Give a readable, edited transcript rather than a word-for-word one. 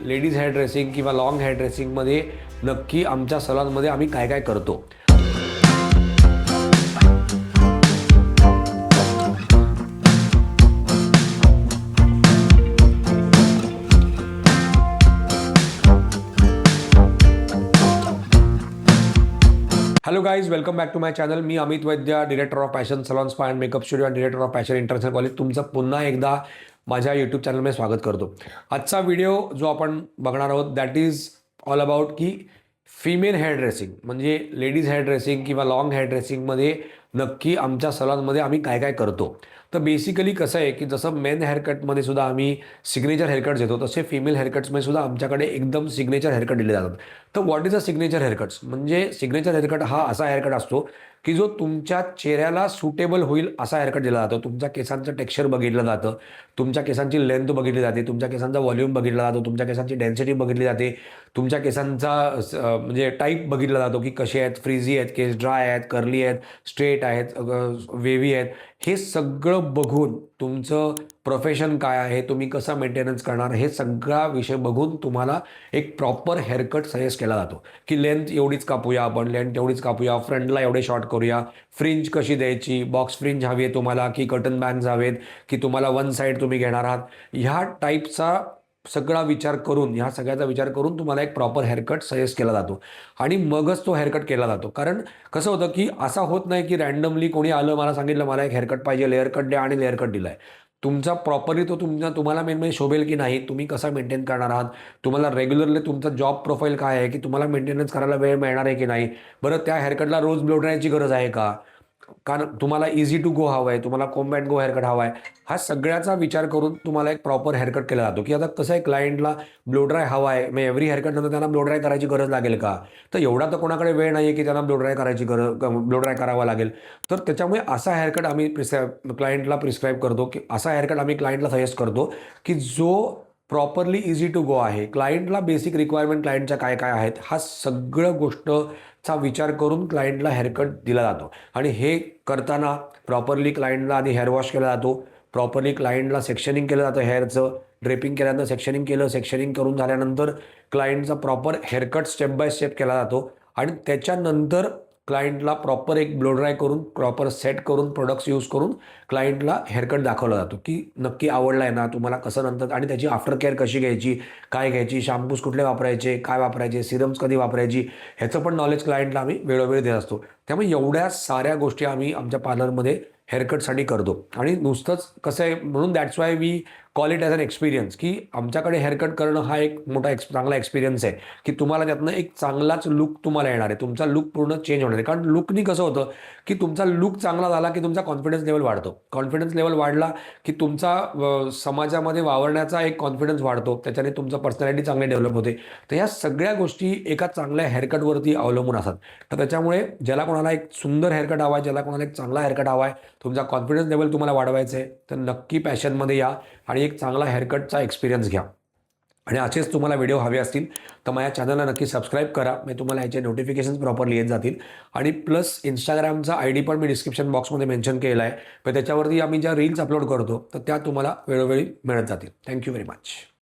Ladies hair dressing किंवा long hair ड्रेसिंगमध्ये नक्की आमच्या सलॉनमध्ये आम्ही काय काय करतो. Hello guys, welcome back to my channel. मी Amit Vaidya, director of fashion salon spa and makeup studio and director of fashion international college. तुमचं पुन्हा एकदा माझ्या यूट्यूब चॅनलमध्ये स्वागत करतो. आजचा व्हिडिओ जो आपण बघणार आहोत दॅट इज ऑल अबाउट की फिमेल हेअर ड्रेसिंग म्हणजे लेडीज हेअर ड्रेसिंग किंवा लॉंग हेअर ड्रेसिंगमध्ये नक्की आमच्या सलॉनमध्ये आम्ही काय काय करतो. तर बेसिकली कसं आहे की जसं मेन हेअरकटमध्ये सुद्धा आम्ही सिग्नेचर हेअरकट्स देतो, तसे फिमेल हेअरकट्समध्ये सुद्धा आमच्याकडे एकदम सिग्नेचर हेअरकट दिले जातात. तर what is a signature haircuts? म्हणजे सिग्नेचर हेअरकट हा असा हेअरकट असतो की जो तुमच्या चेहऱ्याला सुटेबल होईल असा हेअरकट दिला जातो. तुमच्या केसांचं टेक्स्चर बघितलं जातं, तुमच्या केसांची लेंथ बघितली जाते, तुमच्या केसांचा व्हॉल्यूम बघितला जातो, तुमच्या केसांची डेन्सिटी बघितली जाते, तुमच्या केसांचा म्हणजे टाईप बघितला जातो की कसे आहेत, फ्रीझी आहेत केस, ड्राय आहेत, कर्ली आहेत, स्ट्रेट आहेत, वेव्ही आहेत. हे सगळं बघून तुमचं प्रोफेशन काय आहे, तुम्ही कसं मेंटेनन्स करणार, हे सगळा विषय बघून तुम्हाला एक प्रॉपर हेअरकट सजेस्ट केला जातो की लेंथ एवढीच कापूया आपण, लेंथ एवढीच कापूया, फ्रंटला एवढे शॉर्ट करूया, फ्रिंज कशी द्यायची, बॉक्स फ्रिंज हवी आहे तुम्हाला की कटन बँग्स हवेत की तुम्हाला वन साईड तुम्ही घेणार आहात, ह्या टाईपचा सगळा विचार करून, ह्या सगळ्याचा विचार करून तुम्हाला एक प्रॉपर हेअरकट सजेस्ट केला जातो आणि मगच तो हेअरकट केला जातो. कारण कसं होतं की असा होत नाही की रँडमली कोणी आलं, मला सांगितलं मला एक हेअरकट पाहिजे, लेअरकट द्या आणि लेअरकट दिला आहे. तुमचा प्रॉपरली तो तुम्हाला मेन म्हणजे शोभेल की नाही, तुम्ही कसा मेंटेन करणार आहात, तुम्हाला रेग्युलरली तुमचा जॉब प्रोफाईल काय आहे की तुम्हाला मेंटेनन्स करायला वेळ मिळणार आहे की नाही, बरं त्या हेअरकटला रोज ब्लो ड्रायची गरज आहे का, कारण तुम्हाला इझी टू गो हवं आहे, तुम्हाला कोम्ब अँड गो हेअरकट हवा आहे, हा सगळ्याचा विचार करून तुम्हाला एक प्रॉपर हेअरकट केला जातो. की आता कसं आहे, क्लायंटला ब्लो ड्राय हवा आहे, मग एव्हरी हेअरकटनंतर त्यांना ब्लो ड्राय करायची गरज लागेल का, तर एवढा तर कोणाकडे वेळ नाही आहे की त्यांना ब्लो ड्राय करायची ब्लो ड्राय करावा लागेल. तर त्याच्यामुळे असा हेअरकट आम्ही क्लायंटला प्रिस्क्राईब करतो की असा हेअरकट आम्ही क्लायंटला सजेस्ट करतो की जो प्रॉपरली इझी टू गो आहे. क्लायंटला बेसिक रिक्वायरमेंट क्लायंटच्या काय काय आहेत, हा सगळं गोष्टचा विचार करून क्लायंटला हेअरकट दिला जातो. आणि हे करताना प्रॉपरली क्लायंटला आधी हेअर वॉश केला जातो, प्रॉपरली क्लायंटला सेक्शनिंग केलं जातं, हेअरचं ड्रेपिंग केल्यानंतर सेक्शनिंग केलं, सेक्शनिंग करून झाल्यानंतर क्लायंटचा proper haircut step by step केला जातो आणि त्याच्यानंतर क्लायंटला प्रॉपर एक ब्लो ड्राय करून, प्रॉपर सेट करून, प्रोडक्ट्स यूज करून क्लायंटला हेअरकट दाखवला जातो की नक्की आवडला आहे ना तुम्हाला, कसं नंतर आणि त्याची आफ्टर केअर कशी घ्यायची, काय घ्यायची, शॅम्पूज कुठले वापरायचे, काय वापरायचे, सिरम्स कधी वापरायची, ह्याचं पण नॉलेज क्लायंटला आम्ही वेळोवेळी देत असतो. त्यामुळे एवढ्या साऱ्या गोष्टी आम्ही आमच्या पार्लरमध्ये हेअरकटसाठी करतो. आणि नुसतंच कसं आहे, म्हणून that's why we call it as an experience की आमच्याकडे हेअरकट करणं हा एक मोठा चांगला एक्सपिरियन्स आहे की तुम्हाला त्यातनं एक चांगलाच लुक तुम्हाला येणार आहे, तुमचा लुक पूर्ण चेंज होणार आहे. कारण लुकनी कसं होतं की तुमचा लुक चांगला झाला की तुमचा कॉन्फिडन्स लेवल वाढतो, कॉन्फिडन्स लेवल वाढला की तुमचा समाजामध्ये वावरण्याचा एक कॉन्फिडन्स वाढतो, त्याच्याने तुमचं पर्सनॅलिटी चांगली डेव्हलप होते. तर ह्या सगळ्या गोष्टी एका चांगल्या हेअरकटवरती अवलंबून असतात. तर त्याच्यामुळे ज्याला कोणाला एक सुंदर हेअरकट हवा आहे, ज्याला कोणाला एक चांगला हेअरकट हवा आहे, तुमचा कॉन्फिडन्स लेवल तुम्हाला वाढवायचं आहे, तर नक्की पॅशनमध्ये या आणि एक चांगला हेअरकटचा एक्सपिरियन्स घ्या. आणि असेच तुम्हाला व्हिडिओ हवे असतील तर माझ्या चॅनलला नक्की सबस्क्राईब करा, म्हणजे तुम्हाला याचे नोटिफिकेशन्स प्रॉपरली येत जातील. आणि प्लस इंस्टाग्रामचा ID पण मी डिस्क्रिप्शन बॉक्समध्ये मेन्शन केला आहे, पण त्याच्यावरती आम्ही ज्या रील्स अपलोड करतो तर त्या तुम्हाला वेळोवेळी मिळत जातील. Thank you very much.